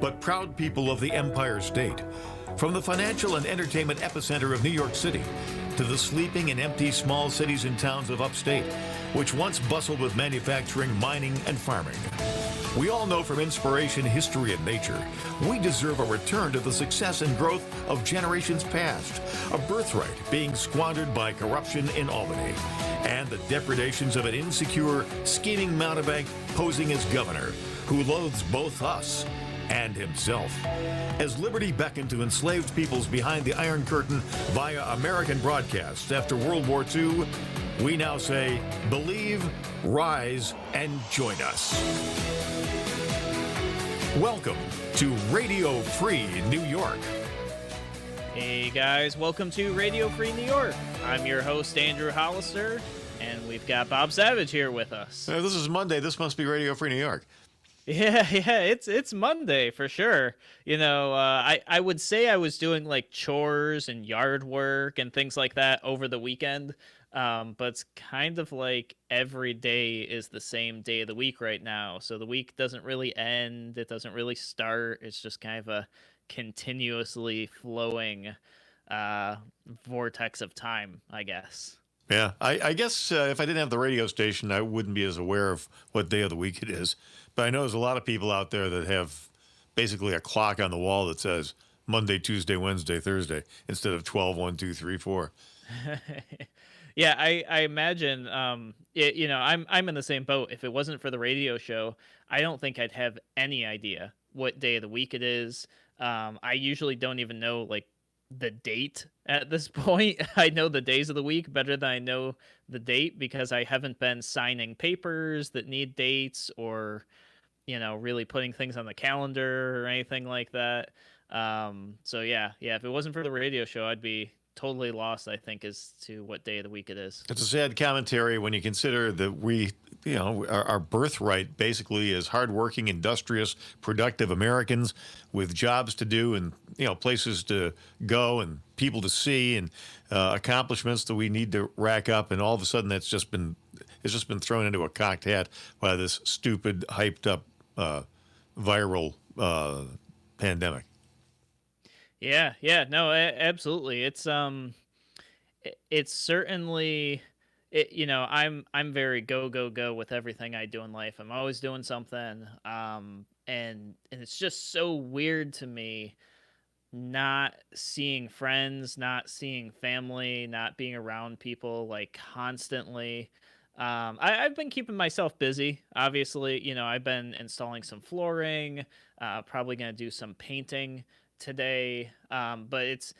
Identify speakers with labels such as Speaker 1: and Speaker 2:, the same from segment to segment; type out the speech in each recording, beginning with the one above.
Speaker 1: but proud people of the Empire State. From the financial and entertainment epicenter of New York City to the sleeping and empty small cities and towns of upstate, which once bustled with manufacturing, mining, and farming. We all know from inspiration, history, and nature, we deserve a return to the success and growth of generations past, a birthright being squandered by corruption in Albany, and the depredations of an insecure, scheming mountebank posing as governor, who loathes both us and himself. As liberty beckoned to enslaved peoples behind the Iron Curtain via American broadcasts after World War II, we now say, believe, rise, and join us. Welcome to Radio Free New York.
Speaker 2: Hey guys, welcome to Radio Free New York. I'm your host, Andrew Hollister, and we've got Bob Savage here with us.
Speaker 1: This is Monday. This must be Radio Free New York.
Speaker 2: Yeah, it's Monday for sure. You know, I would say I was doing like chores and yard work and things like that over the weekend, but it's kind of like every day is the same day of the week right now. So the week doesn't really end, it doesn't really start. It's just kind of a continuously flowing vortex of time, I guess.
Speaker 1: Yeah, I guess if I didn't have the radio station, I wouldn't be as aware of what day of the week it is. But I know there's a lot of people out there that have basically a clock on the wall that says Monday, Tuesday, Wednesday, Thursday, instead of 12, 1, 2, 3, 4.
Speaker 2: Yeah, I imagine, I'm in the same boat. If it wasn't for the radio show, I don't think I'd have any idea what day of the week it is. I usually don't even know, like, the date at this point. I know the days of the week better than I know the date because I haven't been signing papers that need dates or, really putting things on the calendar or anything like that. So yeah, if it wasn't for the radio show, I'd be totally lost, I think, as to what day of the week it is.
Speaker 1: It's a sad commentary when you consider that our birthright basically is hardworking, industrious, productive Americans with jobs to do and, places to go and people to see and accomplishments that we need to rack up. And all of a sudden it's just been thrown into a cocked hat by this stupid, hyped up viral pandemic.
Speaker 2: Yeah, no, absolutely. It's certainly, I'm very go with everything I do in life. I'm always doing something, and it's just so weird to me not seeing friends, not seeing family, not being around people like constantly. I've been keeping myself busy. Obviously, I've been installing some flooring, probably gonna do some painting today, but it's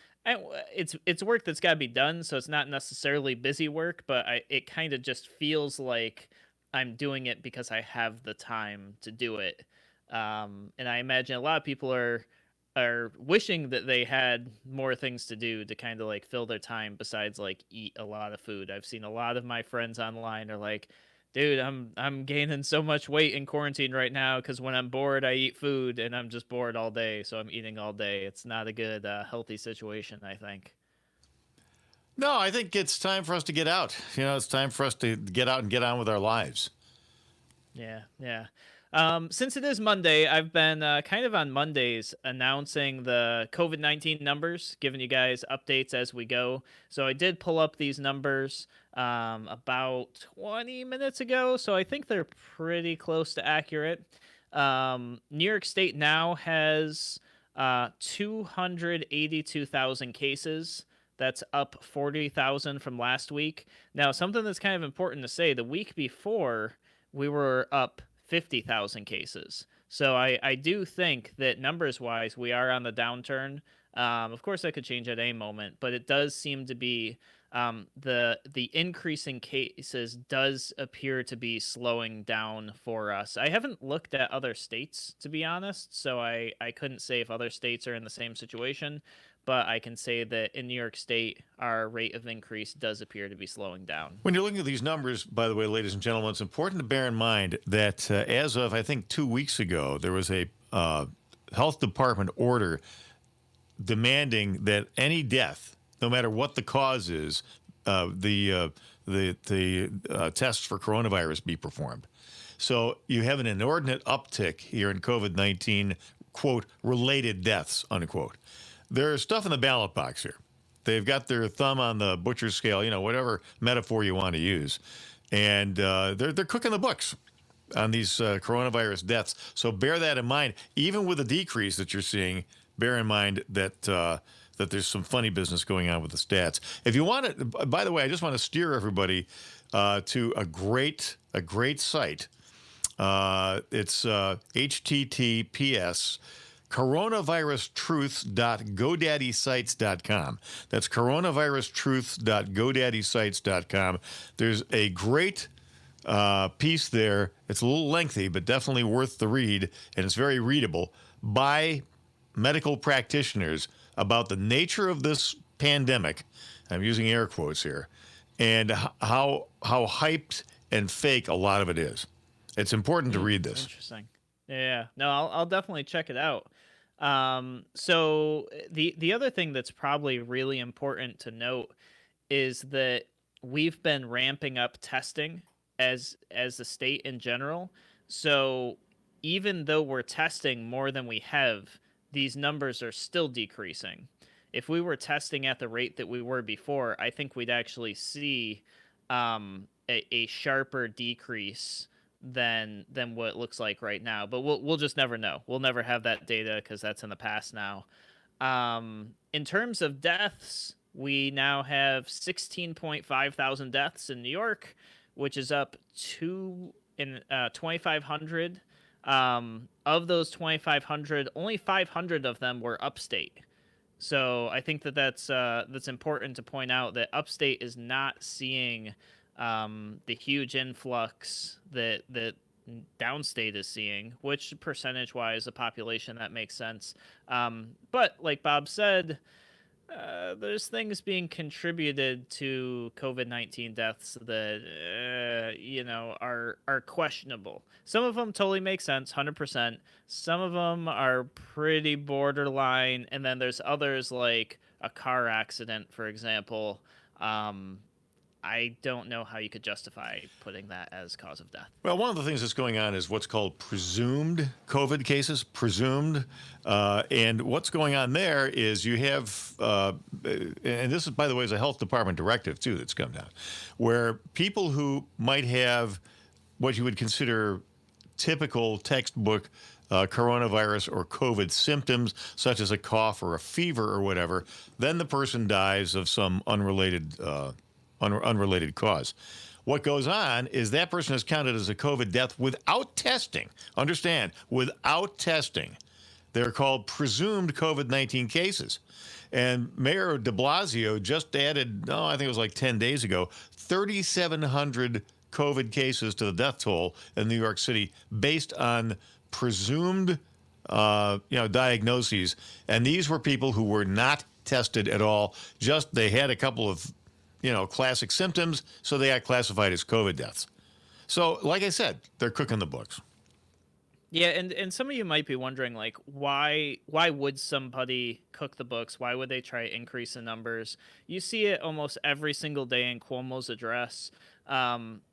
Speaker 2: work that's got to be done, so it's not necessarily busy work, but it kind of just feels like I'm doing it because I have the time to do it, and I imagine a lot of people are wishing that they had more things to do to kind of like fill their time besides like eat a lot of food. I've seen a lot of my friends online are like, dude, I'm gaining so much weight in quarantine right now because when I'm bored, I eat food, and I'm just bored all day, so I'm eating all day. It's not a good, healthy situation, I think.
Speaker 1: No, I think it's time for us to get out. It's time for us to get out and get on with our lives.
Speaker 2: Yeah. Since it is Monday, I've been kind of on Mondays announcing the COVID-19 numbers, giving you guys updates as we go. So I did pull up these numbers about 20 minutes ago, so I think they're pretty close to accurate. New York State now has 282,000 cases. That's up 40,000 from last week. Now, something that's kind of important to say, the week before, we were up 50,000 cases. So I do think that numbers-wise, we are on the downturn. Of course, that could change at any moment, but it does seem to be the increase in cases does appear to be slowing down for us. I haven't looked at other states, to be honest, so I couldn't say if other states are in the same situation, but I can say that in New York State, our rate of increase does appear to be slowing down.
Speaker 1: When you're looking at these numbers, by the way, ladies and gentlemen, it's important to bear in mind that as of, I think, 2 weeks ago, there was a health department order demanding that any death, no matter what the cause is, the tests for coronavirus be performed. So you have an inordinate uptick here in COVID-19 quote, related deaths, unquote. There's stuff in the ballot box here. They've got their thumb on the butcher's scale, whatever metaphor you want to use. And they're cooking the books on these coronavirus deaths. So bear that in mind. Even with the decrease that you're seeing, bear in mind that that there's some funny business going on with the stats. If you want to, by the way, I just want to steer everybody to a great site. It's https coronavirustruths.godaddysite.com. That's coronavirustruths.godaddysite.com. There's a great piece there. It's a little lengthy, but definitely worth the read, and it's very readable, by medical practitioners about the nature of this pandemic. I'm using air quotes here, and how hyped and fake a lot of it is. It's important to read this.
Speaker 2: Interesting. Yeah. No, I'll definitely check it out. So the other thing that's probably really important to note is that we've been ramping up testing as a state in general. So even though we're testing more than we have, these numbers are still decreasing. If we were testing at the rate that we were before, I think we'd actually see a sharper decrease than what it looks like right now. But we'll just never know. We'll never have that data because that's in the past now. In terms of deaths, we now have 16.5 thousand deaths in New York, which is up 2,500. Of those 2,500, only 500 of them were upstate. So I think that's important to point out, that upstate is not seeing the huge influx that downstate is seeing, which percentage-wise, the population, that makes sense. But like Bob said, there's things being contributed to COVID-19 deaths that are questionable. Some of them totally make sense, 100%. Some of them are pretty borderline, and then there's others like a car accident, for example. I don't know how you could justify putting that as cause of death.
Speaker 1: Well, one of the things that's going on is what's called presumed COVID cases, and what's going on there is you have, and this is, by the way, is a health department directive too that's come down, where people who might have what you would consider typical textbook coronavirus or COVID symptoms, such as a cough or a fever or whatever, then the person dies of some unrelated cause. What goes on is that person is counted as a COVID death without testing. Understand, without testing. They're called presumed COVID-19 cases. And Mayor de Blasio just added, I think it was like 10 days ago, 3,700 COVID cases to the death toll in New York City based on presumed diagnoses. And these were people who were not tested at all. Just they had a couple of classic symptoms, so they got classified as COVID deaths. So, like I said, they're cooking the books.
Speaker 2: Yeah, and some of you might be wondering, like, why would somebody cook the books? Why would they try to increase the numbers? You see it almost every single day in Cuomo's address.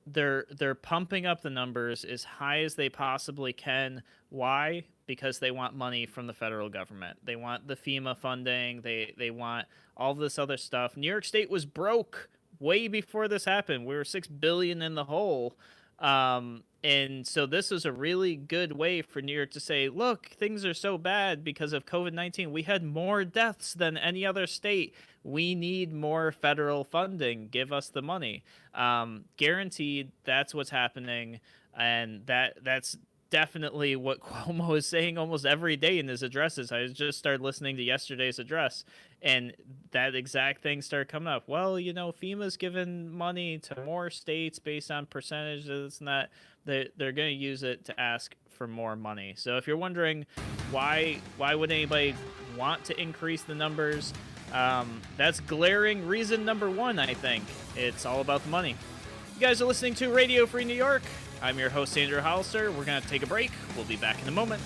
Speaker 2: They're pumping up the numbers as high as they possibly can. Why? Because they want money from the federal government. They want the FEMA funding. They want all this other stuff. New York State was broke way before this happened. We were $6 billion in the hole. And so this is a really good way for New York to say, look, things are so bad because of COVID-19. We had more deaths than any other state. We need more federal funding. Give us the money. Guaranteed, that's what's happening. And that's definitely what Cuomo is saying almost every day in his addresses. I just started listening to yesterday's address, and that exact thing started coming up. Well, FEMA's given money to more states based on percentages and that. They're going to use it to ask for more money. So if you're wondering why would anybody want to increase the numbers, that's glaring reason number one, I think. It's all about the money. You guys are listening to Radio Free New York. I'm your host, Andrew Hollister. We're going to take a break. We'll be back in a moment.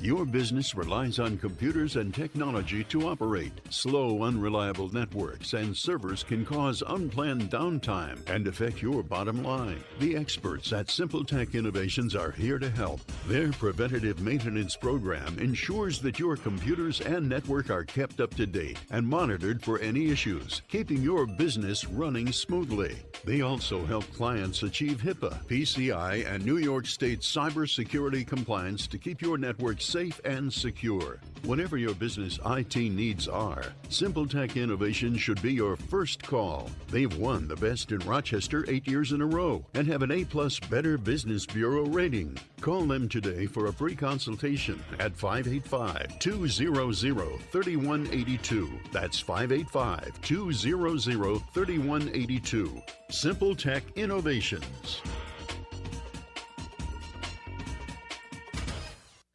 Speaker 3: Your business relies on computers and technology to operate. Slow, unreliable networks and servers can cause unplanned downtime and affect your bottom line. The experts at Simple Tech Innovations are here to help. Their preventative maintenance program ensures that your computers and network are kept up to date and monitored for any issues, keeping your business running smoothly. They also help clients achieve HIPAA, PCI, and New York State cybersecurity compliance to keep your network safe and secure. Whatever your business IT needs are, Simple Tech Innovations should be your first call. They've won the Best in Rochester 8 years in a row and have an A-plus Better Business Bureau rating. Call them today for a free consultation at 585-200-3182. That's 585-200-3182. Simple Tech Innovations.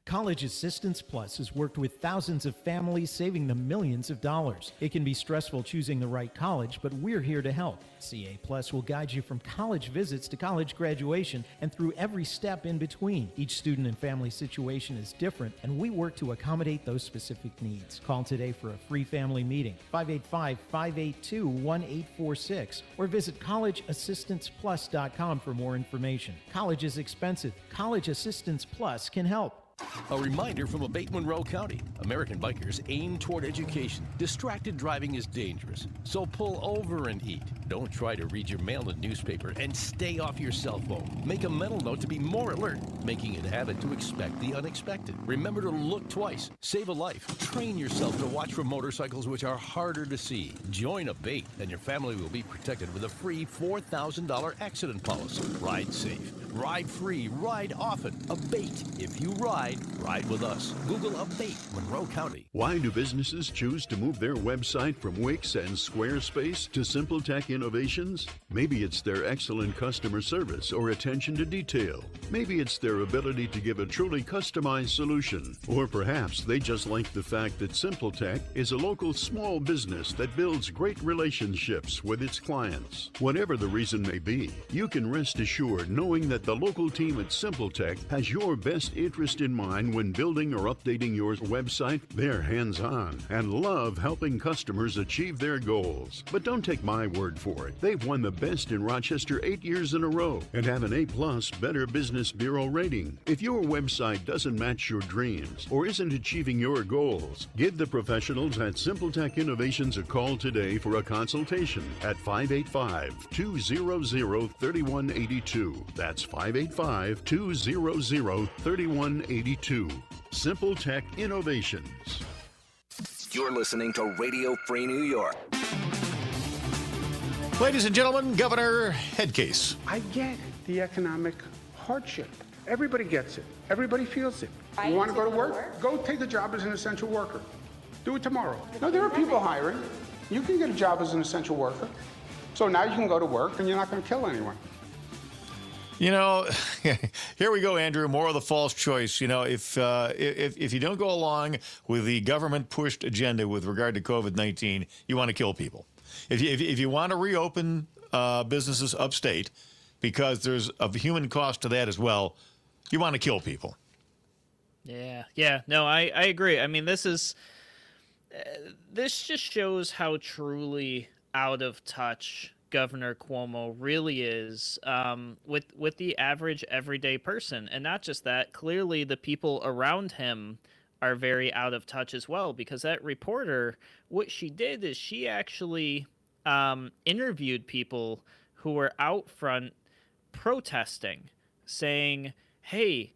Speaker 4: College Assistance Plus has worked with thousands of families, saving them millions of dollars. It can be stressful choosing the right college, but we're here to help. CA Plus will guide you from college visits to college graduation and through every step in between. Each student and family situation is different, and we work to accommodate those specific needs. Call today for a free family meeting, 585-582-1846, or visit collegeassistanceplus.com for more information. College is expensive. College Assistance Plus can help.
Speaker 5: A reminder from Abate Monroe County. American bikers aim toward education. Distracted driving is dangerous, so pull over and eat. Don't try to read your mail and newspaper, and stay off your cell phone. Make a mental note to be more alert, making it a habit to expect the unexpected. Remember to look twice. Save a life. Train yourself to watch for motorcycles which are harder to see. Join Abate, and your family will be protected with a free $4,000 accident policy. Ride safe. Ride free. Ride often. Abate. If you ride with us. Google Abate Monroe County.
Speaker 3: Why do businesses choose to move their website from Wix and Squarespace to Simple Tech Innovations? Maybe it's their excellent customer service or attention to detail. Maybe it's their ability to give a truly customized solution. Or perhaps they just like the fact that Simple Tech is a local small business that builds great relationships with its clients. Whatever the reason may be, you can rest assured knowing that the local team at Simple Tech has your best interest in mind when building or updating your website. They're hands-on and love helping customers achieve their goals. But don't take my word for it. They've won the Best in Rochester 8 years in a row and have an A-plus Better Business Bureau rating. If your website doesn't match your dreams or isn't achieving your goals, give the professionals at Simple Tech Innovations a call today for a consultation at 585-200-3182. That's 585-200-3182. Simple Tech Innovations.
Speaker 6: You're listening to Radio Free New York.
Speaker 1: Ladies and gentlemen, Governor Headcase.
Speaker 7: I get the economic hardship. Everybody gets it. Everybody feels it. You want to go to work? Go take a job as an essential worker. Do it tomorrow. No, there are people hiring. You can get a job as an essential worker. So now you can go to work and you're not going to kill anyone.
Speaker 1: You know, here we go, Andrew. More of the false choice. You know, if you don't go along with the government-pushed agenda with regard to COVID-19, you want to kill people. If you want to reopen businesses upstate, because there's a human cost to that as well, you want to kill people.
Speaker 2: Yeah. No, I agree. I mean, this just shows how truly out of touch Governor Cuomo really is with the average everyday person. And not just that, clearly the people around him are very out of touch as well, because that reporter, what she did is she actually interviewed people who were out front protesting, saying, hey,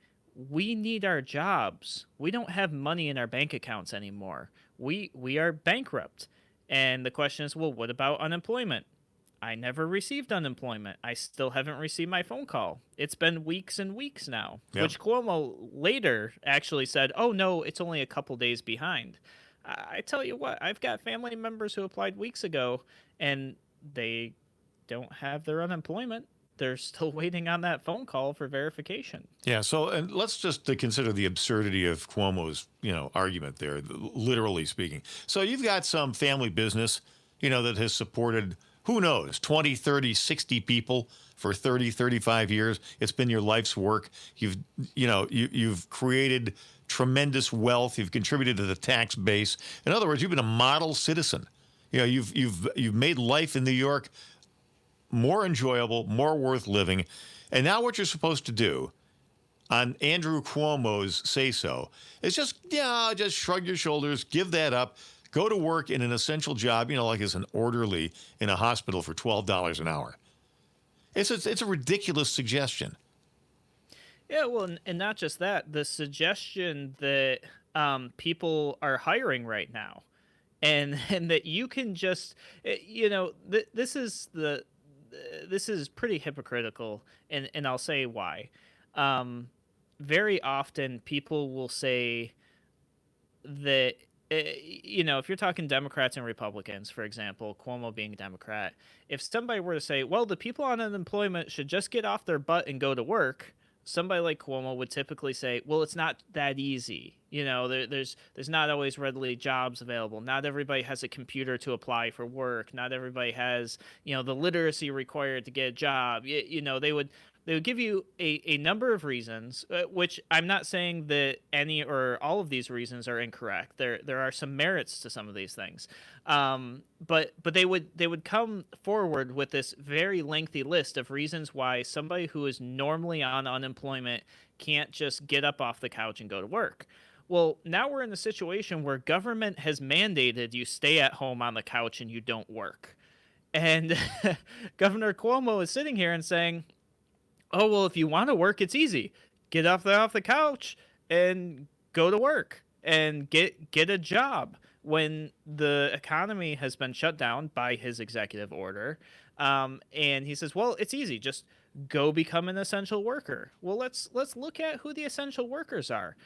Speaker 2: we need our jobs. We don't have money in our bank accounts anymore. We are bankrupt. And the question is, well, what about unemployment? I never received unemployment. I still haven't received my phone call. It's been weeks and weeks now, which Cuomo later actually said, oh, no, it's only a couple days behind. I tell you what, I've got family members who applied weeks ago, and they don't have their unemployment. They're still waiting on that phone call for verification.
Speaker 1: Yeah, so and let's just consider the absurdity of Cuomo's, argument there, literally speaking. So you've got some family business, that has supported who knows, 20, 30, 60 people for 30, 35 years. It's been your life's work. You've created tremendous wealth. You've contributed to the tax base. In other words, you've been a model citizen. You've made life in New York more enjoyable, more worth living. And now what you're supposed to do on Andrew Cuomo's say-so is just shrug your shoulders, give that up, go to work in an essential job, like as an orderly in a hospital for $12 an hour. It's a ridiculous suggestion.
Speaker 2: Yeah, well, and not just that, the suggestion that people are hiring right now, and that you can just, this is pretty hypocritical, and I'll say why. Very often, people will say that if you're talking Democrats and Republicans, for example, Cuomo being a Democrat, if somebody were to say, well, the people on unemployment should just get off their butt and go to work, somebody like Cuomo would typically say, well, it's not that easy. There's not always readily jobs available. Not everybody has a computer to apply for work. Not everybody has, the literacy required to get a job. They would give you a number of reasons, which I'm not saying that any or all of these reasons are incorrect. There are some merits to some of these things, but they would come forward with this very lengthy list of reasons why somebody who is normally on unemployment can't just get up off the couch and go to work. Well, now we're in a situation where government has mandated you stay at home on the couch and you don't work, and Governor Cuomo is sitting here and saying, oh, well, if you want to work, it's easy. Get off the couch and go to work and get a job when the economy has been shut down by his executive order. And he says, well, it's easy. Just go become an essential worker. Well, let's look at who the essential workers are.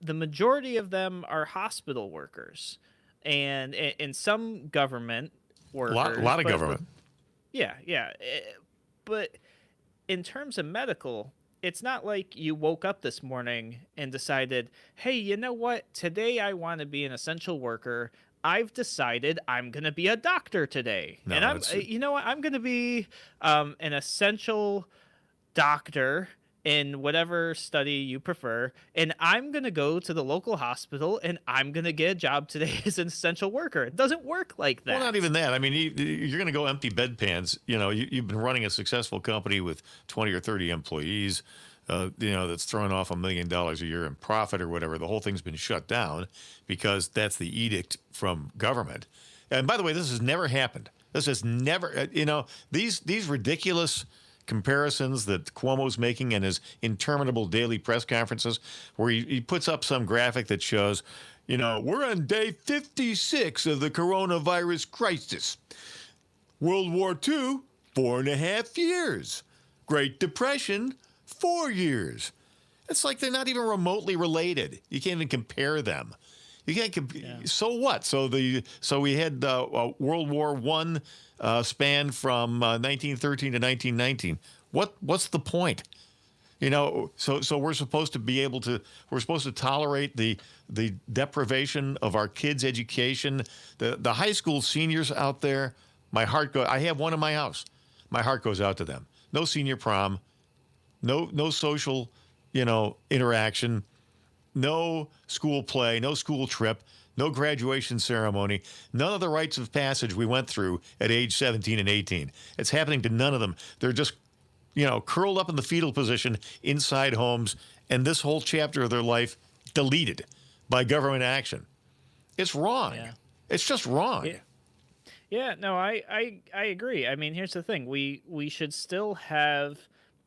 Speaker 2: The majority of them are hospital workers and some government workers.
Speaker 1: A lot of government.
Speaker 2: Yeah. But in terms of medical, it's not like you woke up this morning and decided, hey, you know what? Today I want to be an essential worker. I've decided I'm going to be a doctor today.
Speaker 1: No,
Speaker 2: and I'm going to be an essential doctor in whatever study you prefer, and I'm going to go to the local hospital and I'm going to get a job today as an essential worker. It doesn't work like that.
Speaker 1: Well, not even that. I mean, you're going to go empty bedpans. You've been running a successful company with 20 or 30 employees, that's throwing off $1 million a year in profit or whatever. The whole thing's been shut down because that's the edict from government. And by the way, this has never happened. This has never, these ridiculous comparisons that Cuomo's making in his interminable daily press conferences, where he puts up some graphic that shows, we're on day 56 of the coronavirus crisis. World War II, 4.5 years. Great Depression, 4 years. It's like they're not even remotely related. You can't even compare them. You can't. So what? So we had World War I spanned from 1913 to 1919. What's the point? So we're supposed to be able to. We're supposed to tolerate the deprivation of our kids' education. The high school seniors out there. My heart goes. I have one in my house. My heart goes out to them. No senior prom. No social, interaction. No school play, no school trip, no graduation ceremony, none of the rites of passage we went through at age 17 and 18. It's happening to none of them. They're just, curled up in the fetal position inside homes, and this whole chapter of their life deleted by government action. It's wrong. Yeah. It's just wrong.
Speaker 2: Yeah, no, I agree. I mean, here's the thing. We should still have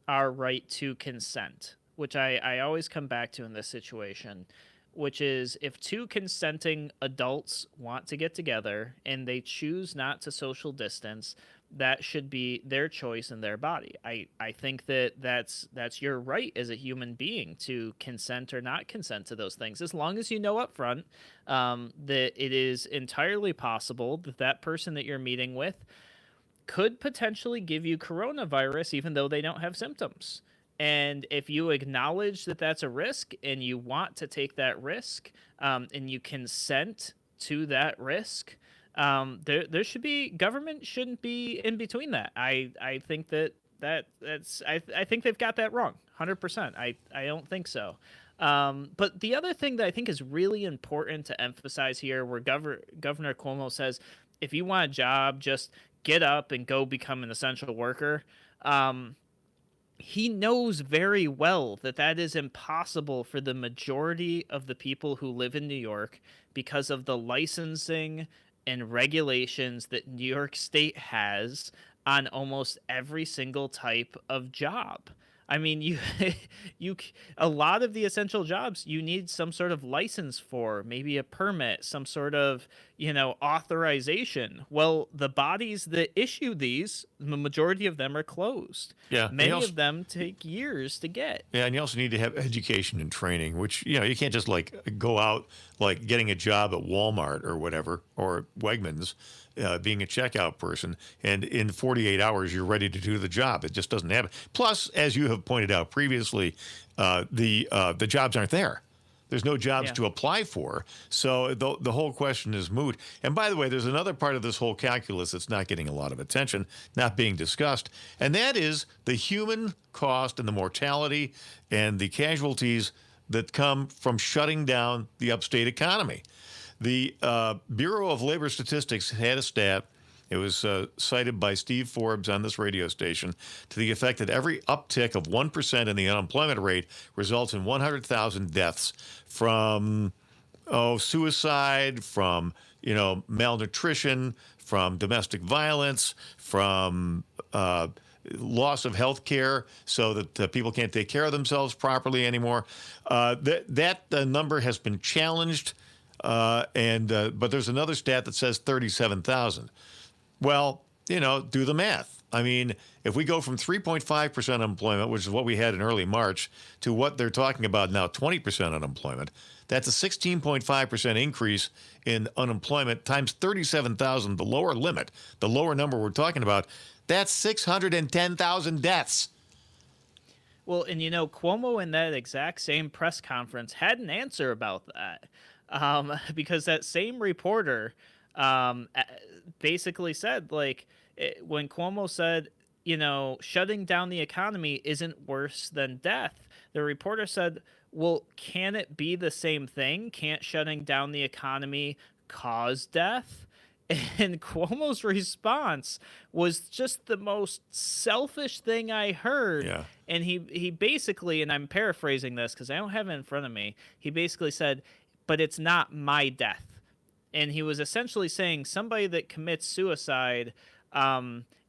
Speaker 2: our right to consent, which I always come back to in this situation, which is if two consenting adults want to get together and they choose not to social distance, that should be their choice and their body. I think that's your right as a human being to consent or not consent to those things, as long as you know up front that it is entirely possible that person that you're meeting with could potentially give you coronavirus even though they don't have symptoms. And if you acknowledge that that's a risk and you want to take that risk and you consent to that risk, There should be government shouldn't be in between that. I think I think they've got that wrong, 100%. I don't think so. But the other thing that I think is really important to emphasize here, where Governor Cuomo says, if you want a job, just get up and go become an essential worker. Um, he knows very well that that is impossible for the majority of the people who live in New York because of the licensing and regulations that New York State has on almost every single type of job. I mean, a lot of the essential jobs you need some sort of license for, maybe a permit, some sort of, authorization. Well, the bodies that issue these, the majority of them are closed.
Speaker 1: Yeah.
Speaker 2: Many of them take years to get.
Speaker 1: Yeah, and you also need to have education and training, which, you can't just like go out like getting a job at Walmart or whatever, or Wegmans, being a checkout person, and in 48 hours you're ready to do the job. It just doesn't happen. Plus, as you have pointed out previously, the jobs aren't there. There's no jobs to apply for, so the whole question is moot. And by the way, there's another part of this whole calculus that's not getting a lot of attention, not being discussed, and that is the human cost and the mortality and the casualties that come from shutting down the upstate economy. The Bureau of Labor Statistics had a stat. It was cited by Steve Forbes on this radio station to the effect that every uptick of 1% in the unemployment rate results in 100,000 deaths from suicide, from malnutrition, from domestic violence, from loss of health care so that people can't take care of themselves properly anymore. That number has been challenged, but there's another stat that says 37,000. Well, do the math. I mean, if we go from 3.5% unemployment, which is what we had in early March, to what they're talking about now, 20% unemployment, that's a 16.5% increase in unemployment times 37,000, the lower limit, the lower number we're talking about, that's 610,000 deaths.
Speaker 2: Well, and Cuomo in that exact same press conference had an answer about that, because that same reporter basically said, when Cuomo said, shutting down the economy isn't worse than death, the reporter said, well, can it be the same thing? Can't shutting down the economy cause death? And Cuomo's response was just the most selfish thing I heard.
Speaker 1: Yeah.
Speaker 2: And he basically, and I'm paraphrasing this because I don't have it in front of me, he basically said, but it's not my death. And he was essentially saying somebody that commits suicide,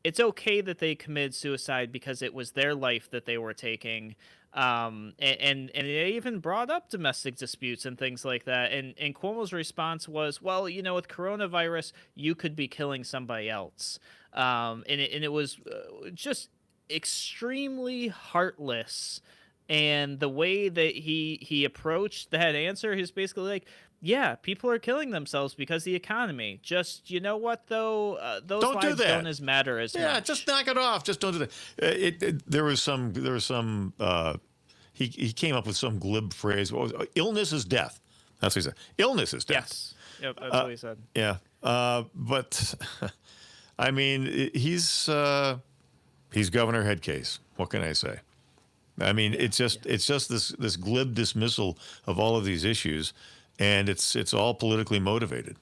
Speaker 2: it's okay that they committed suicide because it was their life that they were taking. And they even brought up domestic disputes and things like that. And Cuomo's response was, well, with coronavirus, you could be killing somebody else. And it was just extremely heartless. And the way that he approached that answer, he's basically like, yeah, people are killing themselves because of the economy. Just, you know what, though? Those
Speaker 1: don't
Speaker 2: lives
Speaker 1: do that.
Speaker 2: don't as matter as much.
Speaker 1: Yeah, just knock it off. Just don't do that. There was some. He came up with some glib phrase. What was it? Illness is death. That's what he said. Illness is death.
Speaker 2: Yes. Yep, that's what he said.
Speaker 1: Yeah. But I mean, he's Governor Headcase. What can I say? I mean, it's just this glib dismissal of all of these issues, and it's all politically motivated.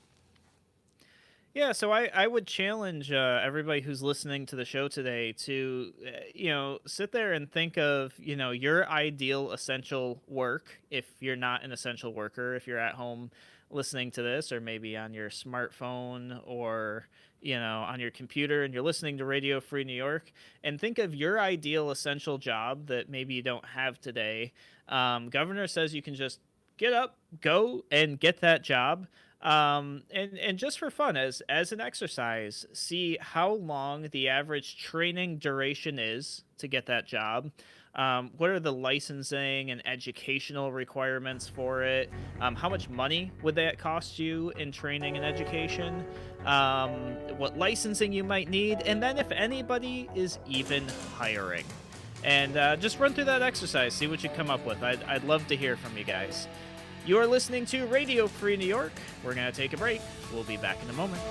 Speaker 2: Yeah, so I would challenge everybody who's listening to the show today to, sit there and think of, your ideal essential work. If you're not an essential worker, if you're at home listening to this, or maybe on your smartphone or, on your computer and you're listening to Radio Free New York, and think of your ideal essential job that maybe you don't have today. Governor says you can just get up, go and get that job. And just for fun, as an exercise, see how long the average training duration is to get that job. What are the licensing and educational requirements for it? How much money would that cost you in training and education? What licensing you might need, and then if anybody is even hiring. And just run through that exercise, see what you come up with. I'd love to hear from you guys. You're listening to Radio Free New York. We're going to take a break. We'll be back in a moment.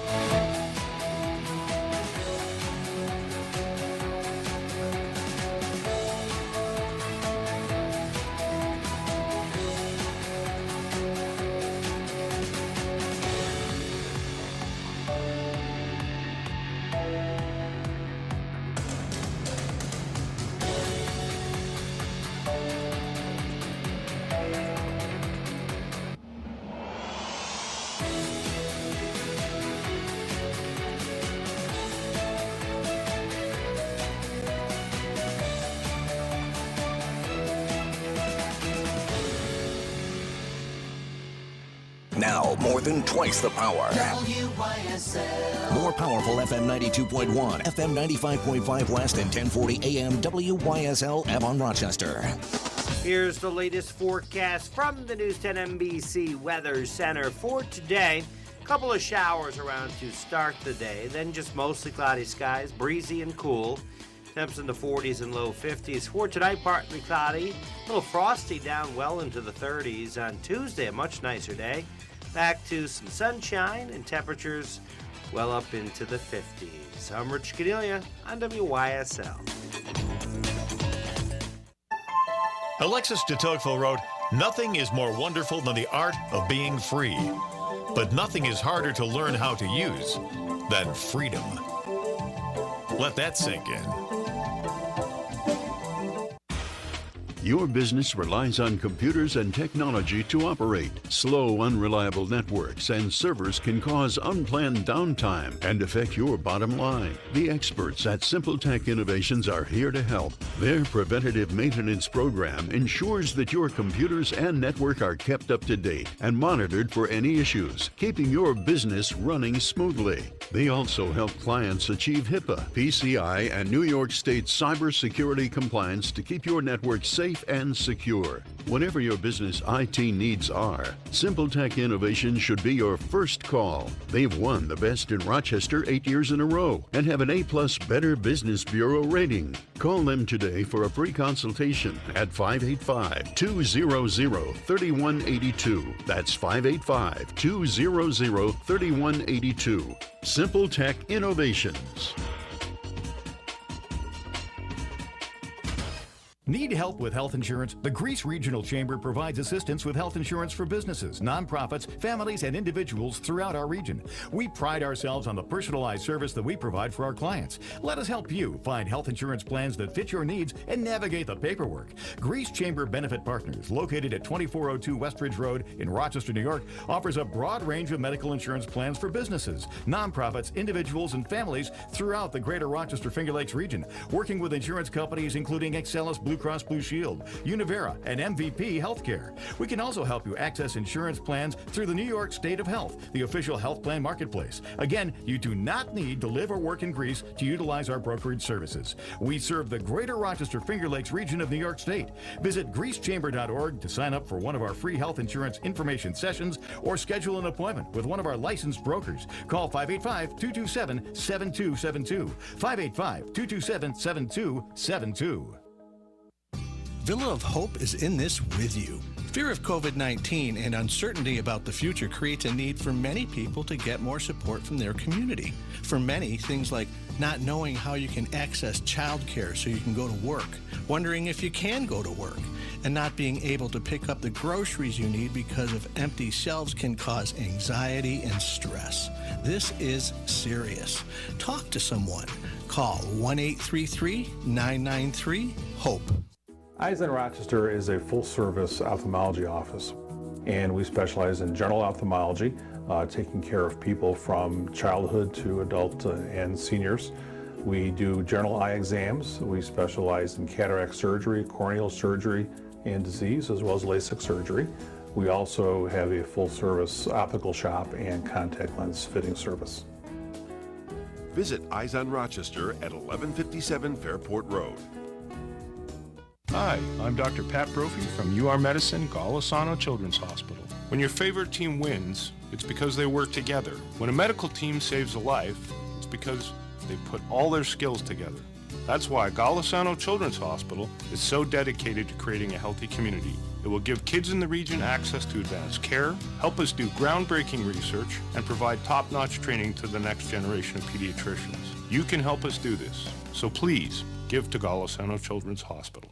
Speaker 6: Now, more than twice the power. More powerful FM 92.1, FM 95.5 West, and 1040 AM WYSL Avon Rochester.
Speaker 8: Here's the latest forecast from the News 10 NBC Weather Center for today. A couple of showers around to start the day, then just mostly cloudy skies, breezy and cool. Temps in the 40s and low 50s. For tonight, partly cloudy, a little frosty down well into the 30s. On Tuesday, a much nicer day. Back to some sunshine and temperatures well up into the 50s. I'm Rich Cadelia on WYSL.
Speaker 1: Alexis de Tocqueville wrote, "Nothing is more wonderful than the art of being free. But nothing is harder to learn how to use than freedom." Let that sink in.
Speaker 3: Your business relies on computers and technology to operate. Slow, unreliable networks and servers can cause unplanned downtime and affect your bottom line. The experts at Simple Tech Innovations are here to help. Their preventative maintenance program ensures that your computers and network are kept up to date and monitored for any issues, keeping your business running smoothly. They also help clients achieve HIPAA, PCI, and New York State cybersecurity compliance to keep your network safe and secure. Whatever your business IT needs are, Simple Tech Innovations should be your first call. They've won the best in Rochester 8 years in a row and have an A+ Better Business Bureau rating. Call them today for a free consultation at 585-200-3182. That's 585-200-3182. Simple Tech Innovations.
Speaker 1: Need help with health insurance? The Greece Regional Chamber provides assistance with health insurance for businesses, nonprofits, families, and individuals throughout our region. We pride ourselves on the personalized service that we provide for our clients. Let us help you find health insurance plans that fit your needs and navigate the paperwork. Greece Chamber Benefit Partners, located at 2402 Westridge Road in Rochester, New York, offers a broad range of medical insurance plans for businesses, nonprofits, individuals, and families throughout the greater Rochester Finger Lakes region, working with insurance companies including Excelis Blue Cross Blue Shield, Univera, and MVP Healthcare. We can also help you access insurance plans through the New York State of Health, the official health plan marketplace. Again, you do not need to live or work in Greece to utilize our brokerage services. We serve the greater Rochester Finger Lakes region of New York State. Visit greecechamber.org to sign up for one of our free health insurance information sessions or schedule an appointment with one of our licensed brokers. Call 585-227-7272. 585-227-7272.
Speaker 9: Villa of Hope is in this with you. Fear of COVID-19 and uncertainty about the future creates a need for many people to get more support from their community. For many, things like not knowing how you can access childcare so you can go to work, wondering if you can go to work, and not being able to pick up the groceries you need because of empty shelves can cause anxiety and stress. This is serious. Talk to someone. Call 1-833-993-HOPE.
Speaker 10: Eyes on Rochester is a full-service ophthalmology office, and we specialize in general ophthalmology, taking care of people from childhood to adult and seniors. We do general eye exams. We specialize in cataract surgery, corneal surgery, and disease, as well as LASIK surgery. We also have a full-service optical shop and contact lens fitting service.
Speaker 11: Visit Eyes on Rochester at 1157 Fairport Road.
Speaker 12: Hi, I'm Dr. Pat Brophy from UR Medicine, Golisano Children's Hospital. When your favorite team wins, it's because they work together. When a medical team saves a life, it's because they put all their skills together. That's why Golisano Children's Hospital is so dedicated to creating a healthy community. It will give kids in the region access to advanced care, help us do groundbreaking research, and provide top-notch training to the next generation of pediatricians. You can help us do this, so please give to Golisano Children's Hospital.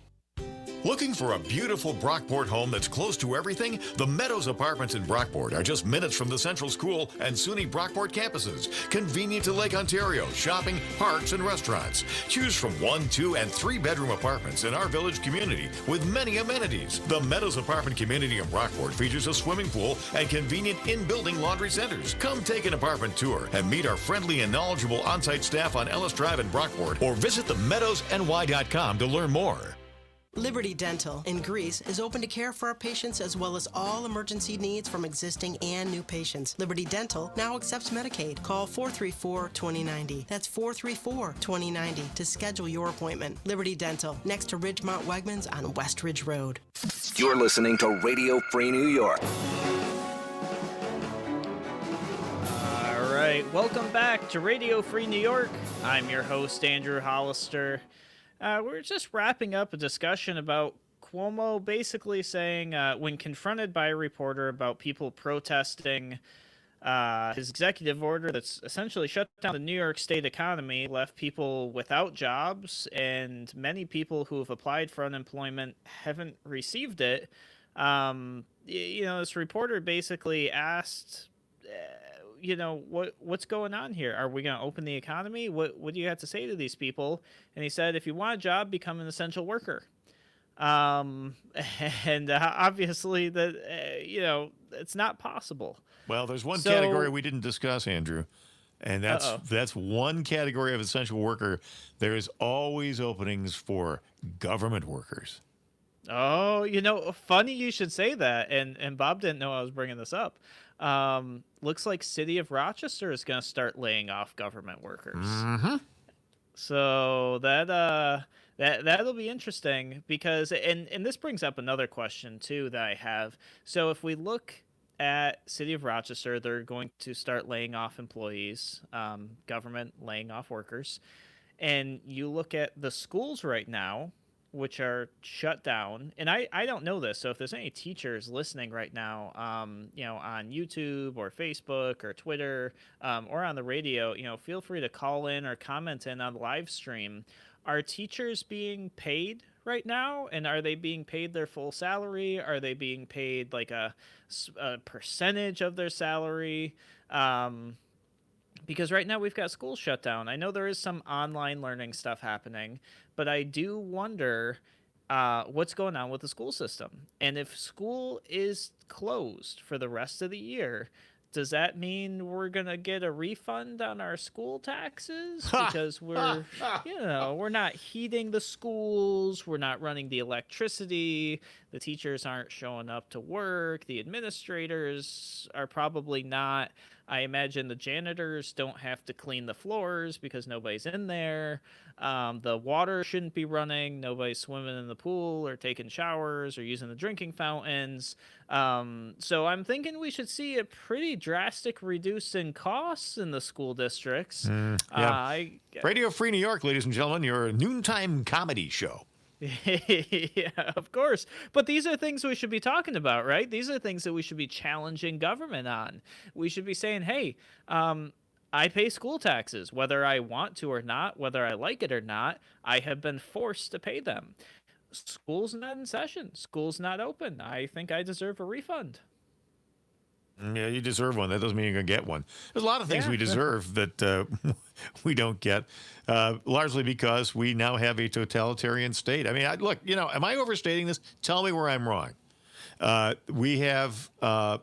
Speaker 1: Looking for a beautiful Brockport home that's close to everything? The Meadows Apartments in Brockport are just minutes from the Central School and SUNY Brockport campuses. Convenient to Lake Ontario, shopping, parks, and restaurants. Choose from 1, 2, and 3-bedroom apartments in our village community with many amenities. The Meadows Apartment community in Brockport features a swimming pool and convenient in-building laundry centers. Come take an apartment tour and meet our friendly and knowledgeable on-site staff on Ellis Drive in Brockport, or visit themeadowsny.com to learn more.
Speaker 13: Liberty Dental in Greece is open to care for our patients as well as all emergency needs from existing and new patients. Liberty Dental now accepts Medicaid. Call 434-2090. That's 434-2090 to schedule your appointment. Liberty Dental, next to Ridgemont Wegmans on West Ridge Road.
Speaker 6: You're listening to Radio Free New York.
Speaker 2: All right, welcome back to Radio Free New York. I'm your host, Andrew Hollister. We're just wrapping up a discussion about Cuomo basically saying when confronted by a reporter about people protesting his executive order that's essentially shut down the New York State economy, left people without jobs, and many people who have applied for unemployment haven't received it. This reporter basically asked, what's going on here? Are we going to open the economy? What do you have to say to these people? And he said, if you want a job, become an essential worker. Obviously that, it's not possible.
Speaker 1: Well, there's one category we didn't discuss, Andrew, and that's one category of essential worker. There is always openings for government workers.
Speaker 2: Oh, funny you should say that. And Bob didn't know I was bringing this up. Looks like City of Rochester is going to start laying off government workers.
Speaker 1: Mm-hmm.
Speaker 2: So that'll be interesting because, and this brings up another question too that I have. So if we look at City of Rochester, they're going to start laying off employees, government laying off workers. And you look at the schools right now, which are shut down. And I don't know this, so if there's any teachers listening right now, on YouTube or Facebook or Twitter, or on the radio, feel free to call in or comment in on the live stream. Are teachers being paid right now? And are they being paid their full salary? Are they being paid like a percentage of their salary? Because right now we've got schools shut down. I know there is some online learning stuff happening, but I do wonder what's going on with the school system. And if school is closed for the rest of the year, does that mean we're going to get a refund on our school taxes? Because we're not heating the schools. We're not running the electricity. The teachers aren't showing up to work. The administrators are probably not. I imagine the janitors don't have to clean the floors because nobody's in there. The water shouldn't be running. Nobody's swimming in the pool or taking showers or using the drinking fountains. So I'm thinking we should see a pretty drastic reduce in costs in the school districts.
Speaker 1: Radio Free New York, ladies and gentlemen, your noontime comedy show.
Speaker 2: Yeah, of course. But these are things we should be talking about, right? These are things that we should be challenging government on. We should be saying, hey, I pay school taxes, whether I want to or not, whether I like it or not. I have been forced to pay them. School's not in session. School's not open. I think I deserve a refund.
Speaker 1: Yeah, you deserve one. That doesn't mean you're going to get one. There's a lot of things we deserve that we don't get, largely because we now have a totalitarian state. I mean, look, am I overstating this? Tell me where I'm wrong. We have a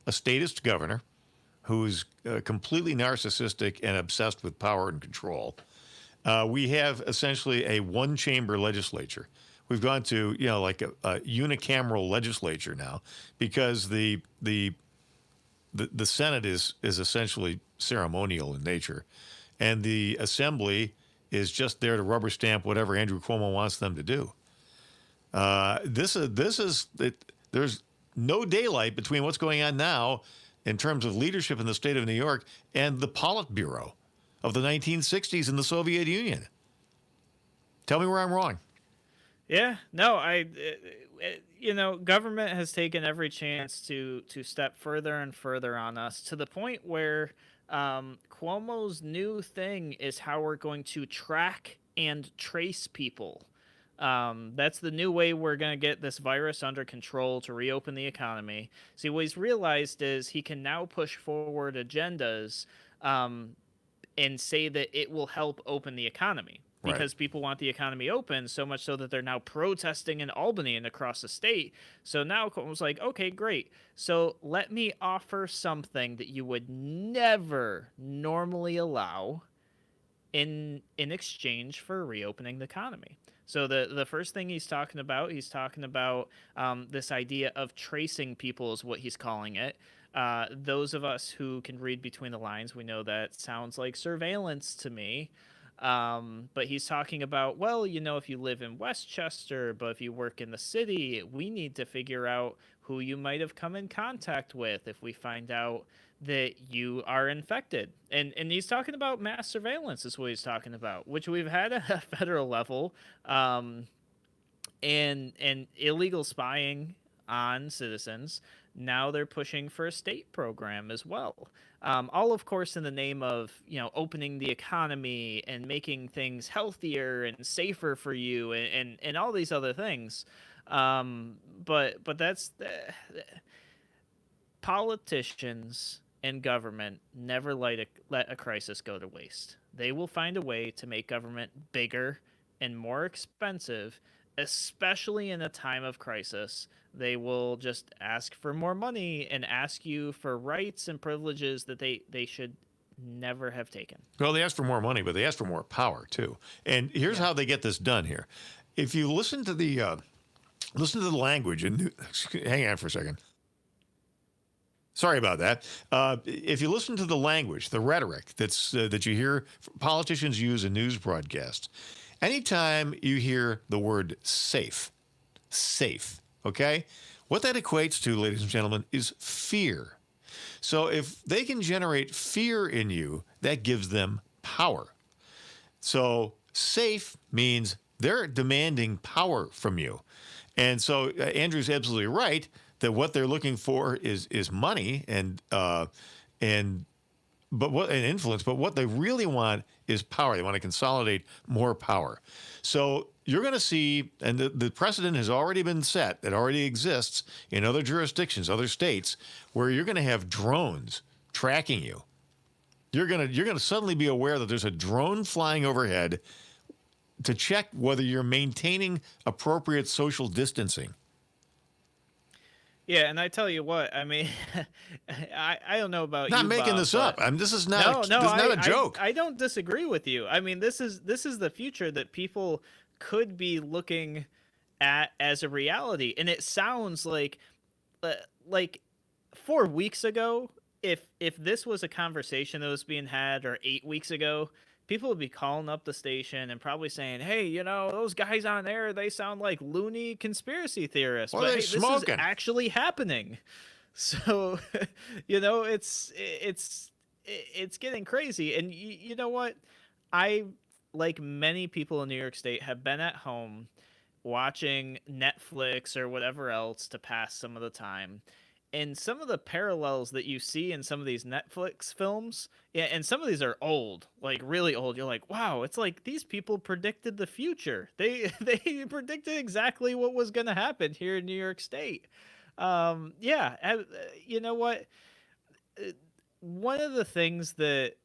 Speaker 1: statist governor who's completely narcissistic and obsessed with power and control. We have essentially a one-chamber legislature. We've gone to, like a unicameral legislature now because the Senate is essentially ceremonial in nature, and the Assembly is just there to rubber stamp whatever Andrew Cuomo wants them to do. There's no daylight between what's going on now in terms of leadership in the state of New York and the Politburo of the 1960s in the Soviet Union. Tell me where I'm wrong.
Speaker 2: Yeah, no, government has taken every chance to step further and further on us to the point where Cuomo's new thing is how we're going to track and trace people. That's the new way we're going to get this virus under control to reopen the economy. See, what he's realized is he can now push forward agendas and say that it will help open the economy because people want the economy open, so much so that they're now protesting in Albany and across the state. So now Cuomo's like, okay, great. So let me offer something that you would never normally allow in exchange for reopening the economy. So the first thing he's talking about this idea of tracing people is what he's calling it. Those of us who can read between the lines, we know that sounds like surveillance to me. But he's talking about, well, if you live in Westchester, but if you work in the city, we need to figure out who you might have come in contact with if we find out that you are infected. And he's talking about mass surveillance is what he's talking about, which we've had at a federal level, and illegal spying on citizens. Now they're pushing for a state program as well. All, of course, in the name of, opening the economy and making things healthier and safer for you and all these other things. But that's politicians and government never let a crisis go to waste. They will find a way to make government bigger and more expensive, especially in a time of crisis. They will just ask for more money and ask you for rights and privileges that they should never have taken.
Speaker 1: Well, they ask for more money, but they ask for more power too. And here's how they get this done here. If you listen to the language, and hang on for a second. Sorry about that. If you listen to the language, the rhetoric that you hear politicians use in news broadcasts, anytime you hear the word safe, okay? What that equates to, ladies and gentlemen, is fear. So if they can generate fear in you, that gives them power. So safe means they're demanding power from you. And so Andrew's absolutely right that what they're looking for is money and influence, but what they really want is power. They want to consolidate more power. So you're going to see, and the precedent has already been set, it already exists in other jurisdictions, other states, where you're going to have drones tracking you. You're going to suddenly be aware that there's a drone flying overhead to check whether you're maintaining appropriate social distancing.
Speaker 2: Yeah, and I tell you what, I mean, I don't know about
Speaker 1: not
Speaker 2: you,
Speaker 1: making
Speaker 2: Bob,
Speaker 1: this up. This is not a joke.
Speaker 2: I don't disagree with you. I mean, this is the future that people could be looking at as a reality, and it sounds like 4 weeks ago, if this was a conversation that was being had, or 8 weeks ago, people would be calling up the station and probably saying, hey, those guys on there, they sound like loony conspiracy theorists.
Speaker 1: Well,
Speaker 2: but hey,
Speaker 1: this is
Speaker 2: actually happening. So, it's getting crazy. And you know what? I, like many people in New York State, have been at home watching Netflix or whatever else to pass some of the time. And some of the parallels that you see in some of these Netflix films, yeah, and some of these are old, like really old. You're like, wow, it's like these people predicted the future. They predicted exactly what was going to happen here in New York State. You know what? One of the things that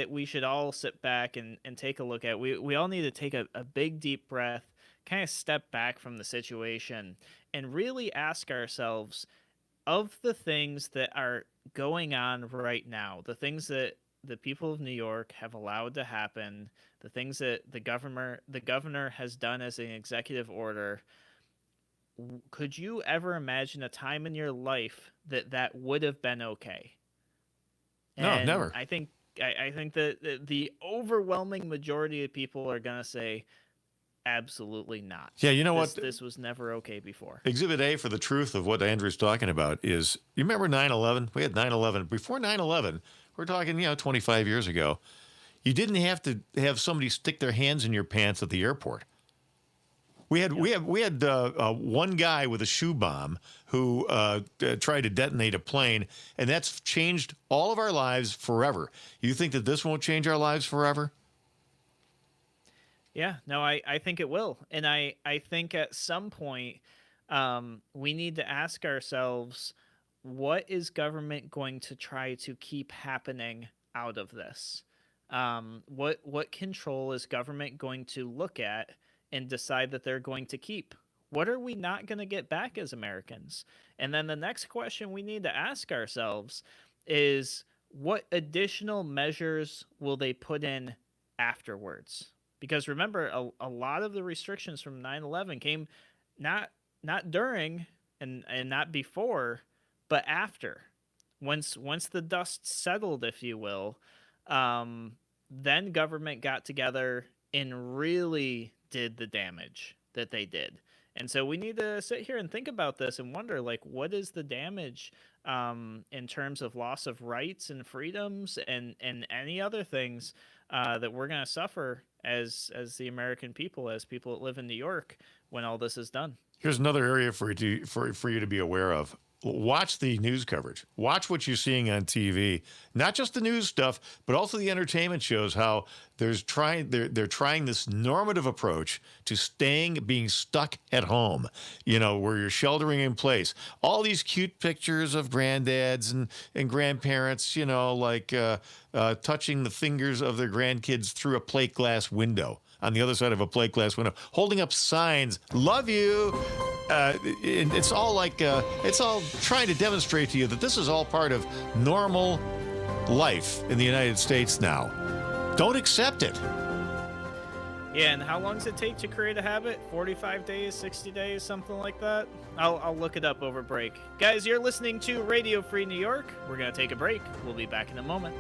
Speaker 2: we should all sit back and take a look at, we all need to take a big, deep breath, kind of step back from the situation and really ask ourselves, of the things that are going on right now, the things that the people of New York have allowed to happen, the things that the governor has done as an executive order, could you ever imagine a time in your life that would have been okay?
Speaker 1: No, never.
Speaker 2: I think that the overwhelming majority of people are going to say, absolutely not.
Speaker 1: Yeah, you know what?
Speaker 2: This was never okay before.
Speaker 1: Exhibit A for the truth of what Andrew's talking about is, you remember 9/11? We had 9/11. Before 9/11, we're talking, 25 years ago. You didn't have to have somebody stick their hands in your pants at the airport. We had one guy with a shoe bomb who tried to detonate a plane, and that's changed all of our lives forever. You think that this won't change our lives forever?
Speaker 2: Yeah, no, I think it will. And I think at some point we need to ask ourselves, what is government going to try to keep happening out of this? What control is government going to look at and decide that they're going to keep? What are we not going to get back as Americans? And then the next question we need to ask ourselves is, what additional measures will they put in afterwards? Because remember, a lot of the restrictions from 9/11 came not during and not before, but after. Once the dust settled, if you will, then government got together and really did the damage that they did. And so we need to sit here and think about this and wonder, like, what is the damage in terms of loss of rights and freedoms and any other things that we're going to suffer as the American people, as people that live in New York, when all this is done.
Speaker 1: Here's another area for you to be aware of. Watch the news coverage. Watch what you're seeing on TV. Not just the news stuff, but also the entertainment shows. How they're trying this normative approach to being stuck at home. Where you're sheltering in place. All these cute pictures of granddads and grandparents. Touching the fingers of their grandkids through a plate glass window. On the other side of a plate glass window, holding up signs, "Love you." It's all it's all trying to demonstrate to you that this is all part of normal life in the United States now. Don't accept it.
Speaker 2: Yeah, and how long does it take to create a habit? 45 days, 60 days, something like that? I'll look it up over break. Guys, you're listening to Radio Free New York. We're going to take a break. We'll be back in a moment.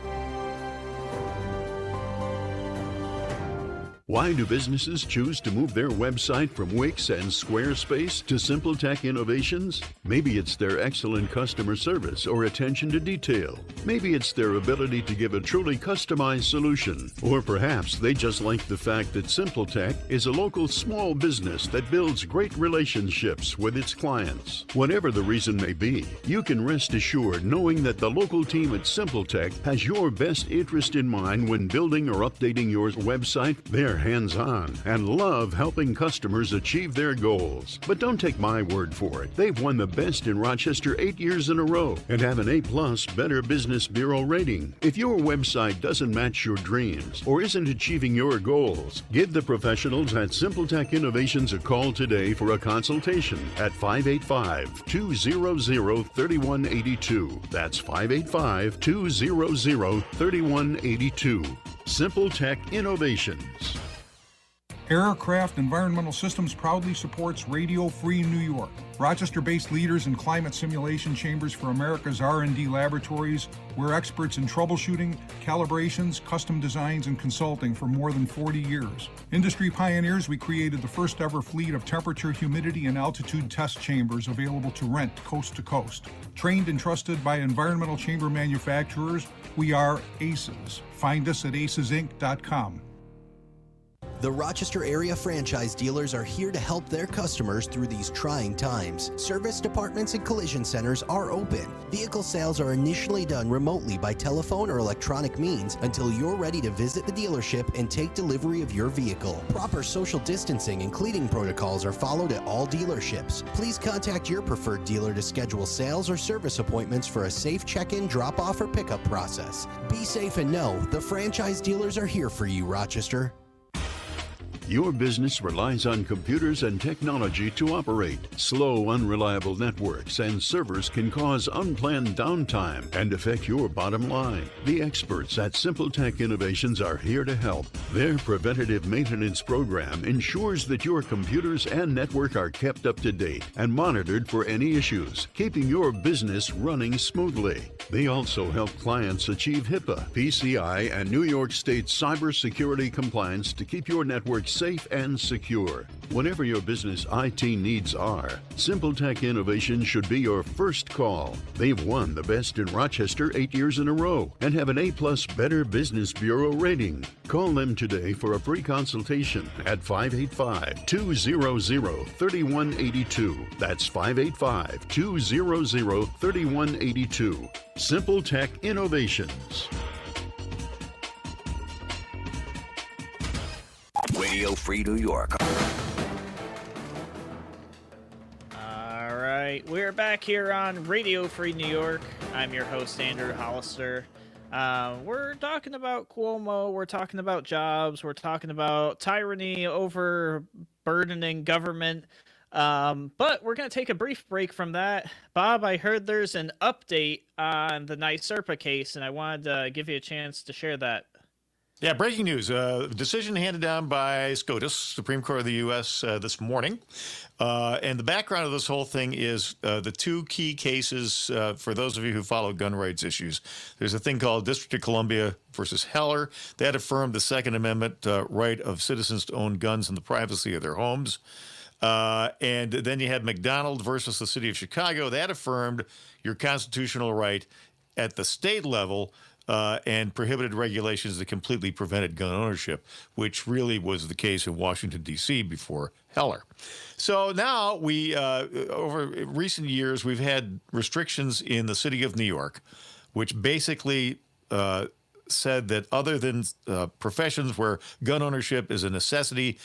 Speaker 3: Why do businesses choose to move their website from Wix and Squarespace to Simple Tech Innovations? Maybe it's their excellent customer service or attention to detail. Maybe it's their ability to give a truly customized solution. Or perhaps they just like the fact that Simple Tech is a local small business that builds great relationships with its clients. Whatever the reason may be, you can rest assured knowing that the local team at Simple Tech has your best interest in mind when building or updating your website. They're hands-on and love helping customers achieve their goals. But don't take my word for it. They've won the best in Rochester 8 years in a row and have an A+ Better Business Bureau rating. If your website doesn't match your dreams or isn't achieving your goals, give the professionals at Simple Tech Innovations a call today for a consultation at 585-200-3182. That's 585-200-3182. Simple Tech Innovations.
Speaker 14: Aircraft Environmental Systems proudly supports Radio Free New York. Rochester-based leaders in climate simulation chambers for America's R&D laboratories. We're experts in troubleshooting, calibrations, custom designs, and consulting for more than 40 years. Industry pioneers, we created the first ever fleet of temperature, humidity, and altitude test chambers available to rent coast to coast. Trained and trusted by environmental chamber manufacturers, we are ACES. Find us at acesinc.com.
Speaker 15: The Rochester area franchise dealers are here to help their customers through these trying times. Service departments and collision centers are open. Vehicle sales are initially done remotely by telephone or electronic means until you're ready to visit the dealership and take delivery of your vehicle. Proper social distancing and cleaning protocols are followed at all dealerships. Please contact your preferred dealer to schedule sales or service appointments for a safe check-in, drop-off, or pickup process. Be safe and know the franchise dealers are here for you, Rochester.
Speaker 3: Your business relies on computers and technology to operate. Slow, unreliable networks and servers can cause unplanned downtime and affect your bottom line. The experts at Simple Tech Innovations are here to help. Their preventative maintenance program ensures that your computers and network are kept up to date and monitored for any issues, keeping your business running smoothly. They also help clients achieve HIPAA, PCI, and New York State cybersecurity compliance to keep your network safe and secure. Whenever your business IT needs are, SimpleTech Innovation should be your first call. They've won the Best in Rochester 8 years in a row and have an A-plus Better Business Bureau rating. Call them today for a free consultation at 585-200-3182. That's 585-200-3182. SimpleTech Innovations.
Speaker 6: Radio Free New York.
Speaker 2: All right, we're back here on Radio Free New York. I'm your host, Andrew Hollister. We're talking about Cuomo, we're talking about jobs, we're talking about tyranny overburdening government. But we're going to take a brief break from that. Bob, I heard there's an update on the NYSERPA case, and I wanted to give you a chance to share that.
Speaker 1: Yeah, breaking news. Decision handed down by SCOTUS, Supreme Court of the U.S., this morning. And the background of this whole thing is the two key cases, for those of you who follow gun rights issues. There's a thing called District of Columbia versus Heller. That affirmed the Second Amendment right of citizens to own guns in the privacy of their homes. And then you had McDonald versus the city of Chicago. That affirmed your constitutional right at the state level and prohibited regulations that completely prevented gun ownership, which really was the case in Washington, D.C. before Heller. So now over recent years, we've had restrictions in the city of New York, which basically said that other than professions where gun ownership is a necessity,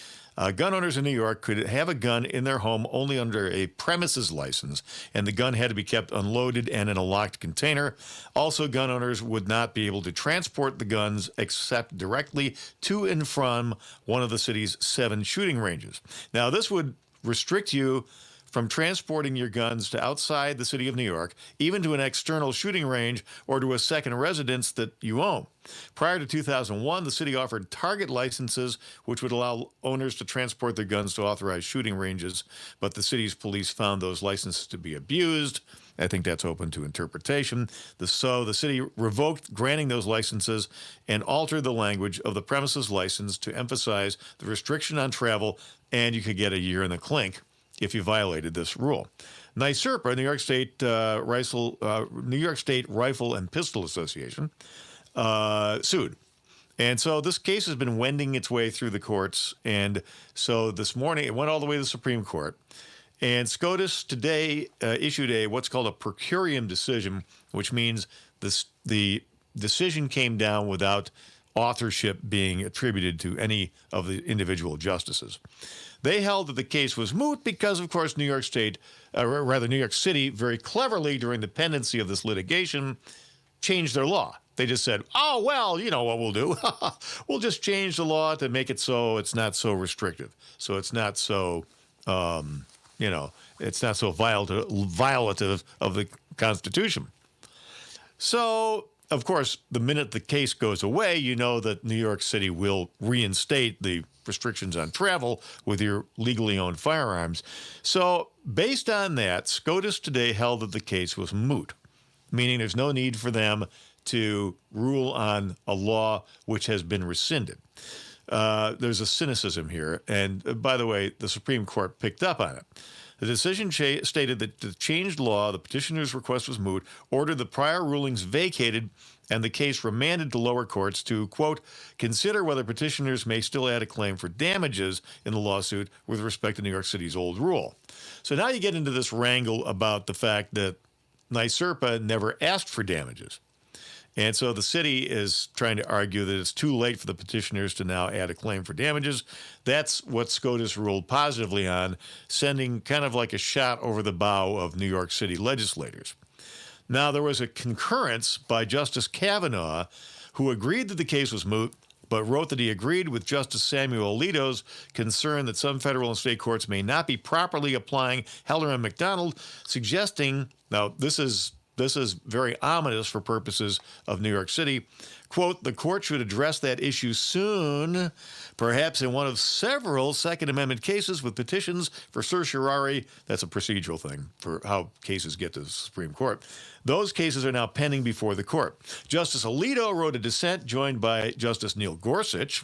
Speaker 1: gun owners in New York could have a gun in their home only under a premises license, and the gun had to be kept unloaded and in a locked container. Also, gun owners would not be able to transport the guns except directly to and from one of the city's 7 shooting ranges. Now, this would restrict you from transporting your guns to outside the city of New York, even to an external shooting range or to a second residence that you own. Prior to 2001, the city offered target licenses, which would allow owners to transport their guns to authorized shooting ranges, but the city's police found those licenses to be abused. I think that's open to interpretation. So the city revoked granting those licenses and altered the language of the premises license to emphasize the restriction on travel, and you could get a year in the clink if you violated this rule. NYSERPA, New York State Rifle and Pistol Association, sued. And so this case has been wending its way through the courts. And so this morning, it went all the way to the Supreme Court. And SCOTUS today issued what's called a per curiam decision, which means the decision came down without authorship being attributed to any of the individual justices. They held that the case was moot because, of course, New York City, very cleverly during the pendency of this litigation, changed their law. They just said, oh, well, you know what we'll do? We'll just change the law to make it so it's not so restrictive. So it's not so, it's not so violative of the Constitution. So, of course, the minute the case goes away, you know that New York City will reinstate the restrictions on travel with your legally owned firearms. So based on that, SCOTUS today held that the case was moot, meaning there's no need for them to rule on a law which has been rescinded. There's a cynicism here. And by the way, the Supreme Court picked up on it. The decision stated that the changed law, the petitioner's request was moot, ordered the prior rulings vacated, and the case remanded to lower courts to, quote, consider whether petitioners may still add a claim for damages in the lawsuit with respect to New York City's old rule. So now you get into this wrangle about the fact that NYSERPA never asked for damages. And so the city is trying to argue that it's too late for the petitioners to now add a claim for damages. That's what SCOTUS ruled positively on, sending kind of like a shot over the bow of New York City legislators. Now, there was a concurrence by Justice Kavanaugh, who agreed that the case was moot, but wrote that he agreed with Justice Samuel Alito's concern that some federal and state courts may not be properly applying Heller and McDonald, suggesting, now this is very ominous for purposes of New York City. Quote, the court should address that issue soon, perhaps in one of several Second Amendment cases with petitions for certiorari. That's a procedural thing for how cases get to the Supreme Court. Those cases are now pending before the court. Justice Alito wrote a dissent joined by Justice Neil Gorsuch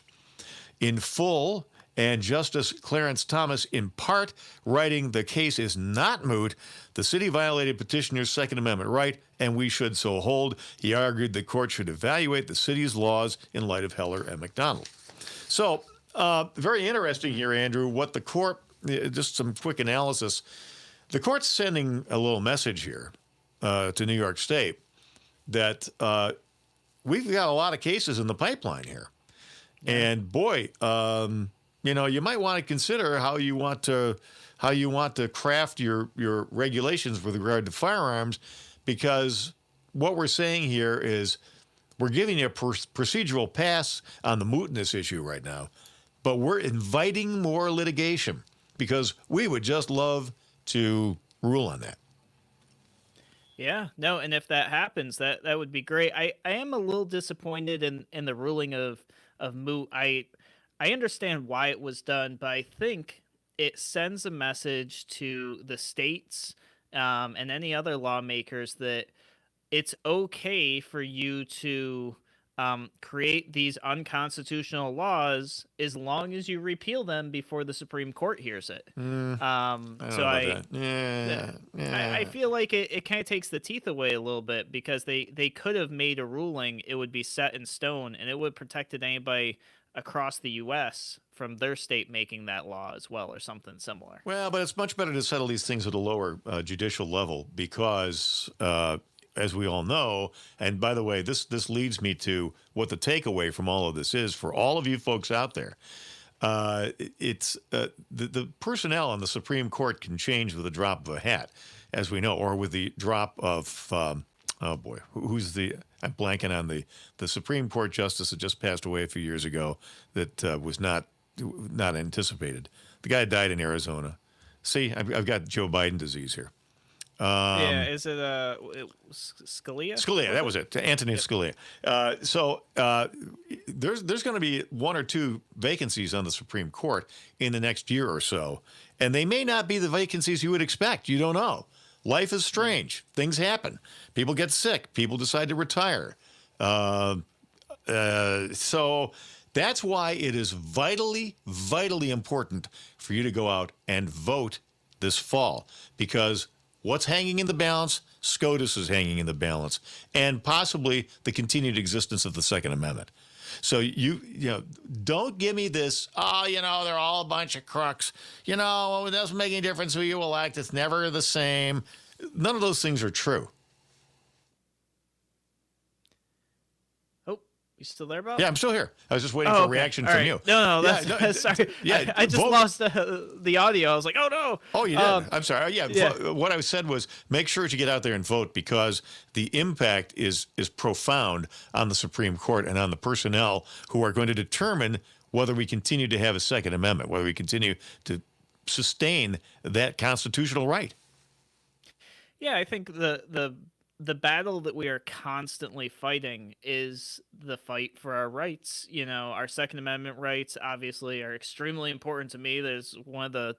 Speaker 1: in full and Justice Clarence Thomas, in part, writing the case is not moot. The city violated petitioner's Second Amendment right, and we should so hold. He argued the court should evaluate the city's laws in light of Heller and McDonald. So, very interesting here, Andrew, what the court, just some quick analysis. The court's sending a little message here to New York State that we've got a lot of cases in the pipeline here. Yeah. And boy, you might want to consider how you want to craft your regulations with regard to firearms, because what we're saying here is we're giving you a procedural pass on the mootness issue right now, but we're inviting more litigation because we would just love to rule on that.
Speaker 2: Yeah, no, and if that happens, that would be great. I am a little disappointed in the ruling of moot. I understand why it was done, but I think it sends a message to the states and any other lawmakers that it's okay for you to create these unconstitutional laws as long as you repeal them before the Supreme Court hears it. I feel like it kind of takes the teeth away a little bit, because they could have made a ruling, it would be set in stone, and it would have protected anybody across the U.S. from their state making that law as well, or something similar.
Speaker 1: Well, but it's much better to settle these things at a lower judicial level, because as we all know, and by the way, this leads me to what the takeaway from all of this is for all of you folks out there. It's the personnel on the Supreme Court can change with a drop of a hat, as we know, or with the drop of I'm blanking on the Supreme Court justice that just passed away a few years ago that was not anticipated. The guy died in Arizona. See, I've got Joe Biden disease here.
Speaker 2: Is it Scalia?
Speaker 1: Scalia, that was it. Anthony Scalia. So there's going to be one or two vacancies on the Supreme Court in the next year or so, and they may not be the vacancies you would expect. You don't know. Life is strange. Things happen. People get sick. People decide to retire. So that's why it is vitally, vitally important for you to go out and vote this fall, because what's hanging in the balance? SCOTUS is hanging in the balance, and possibly the continued existence of the Second Amendment. So you don't give me this, they're all a bunch of crooks. It doesn't make any difference who you elect. It's never the same. None of those things are true.
Speaker 2: You still there, Bob?
Speaker 1: Yeah, I'm still here. I was just waiting for a reaction from you.
Speaker 2: No, that's sorry. Yeah, I just lost the audio. I was like, oh no.
Speaker 1: Oh, you did? I'm sorry. Yeah. What I said was make sure to get out there and vote, because the impact is profound on the Supreme Court and on the personnel who are going to determine whether we continue to have a Second Amendment, whether we continue to sustain that constitutional right.
Speaker 2: Yeah, I think the battle that we are constantly fighting is the fight for our rights. Our Second Amendment rights obviously are extremely important to me. There's one of the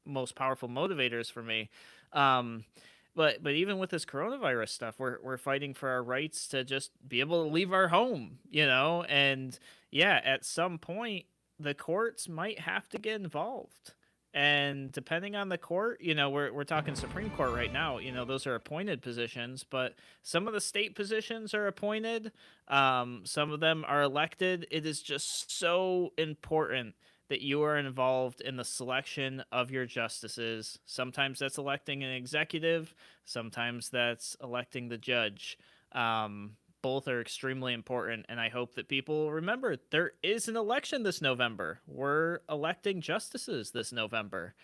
Speaker 2: most powerful motivators for me. But even with this coronavirus stuff, we're fighting for our rights to just be able to leave our home, and at some point the courts might have to get involved. And depending on the court, we're talking Supreme Court right now. Those are appointed positions, but some of the state positions are appointed. Some of them are elected. It is just so important that you are involved in the selection of your justices. Sometimes that's electing an executive. Sometimes that's electing the judge. Both are extremely important, and I hope that people remember there is an election this November. We're electing justices this November.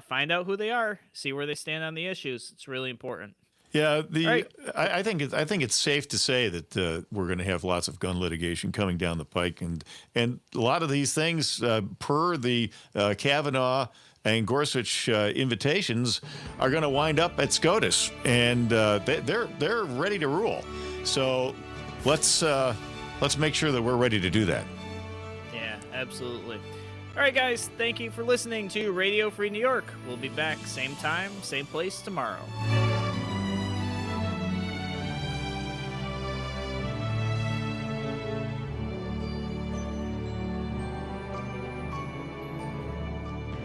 Speaker 2: Find out who they are, see where they stand on the issues. It's really important.
Speaker 1: Yeah, I think it's safe to say that we're going to have lots of gun litigation coming down the pike, and a lot of these things, per the Kavanaugh and Gorsuch invitations, are going to wind up at SCOTUS, and they're ready to rule. So let's make sure that we're ready to do that.
Speaker 2: Yeah, absolutely. All right, guys, thank you for listening to Radio Free New York. We'll be back same time, same place tomorrow.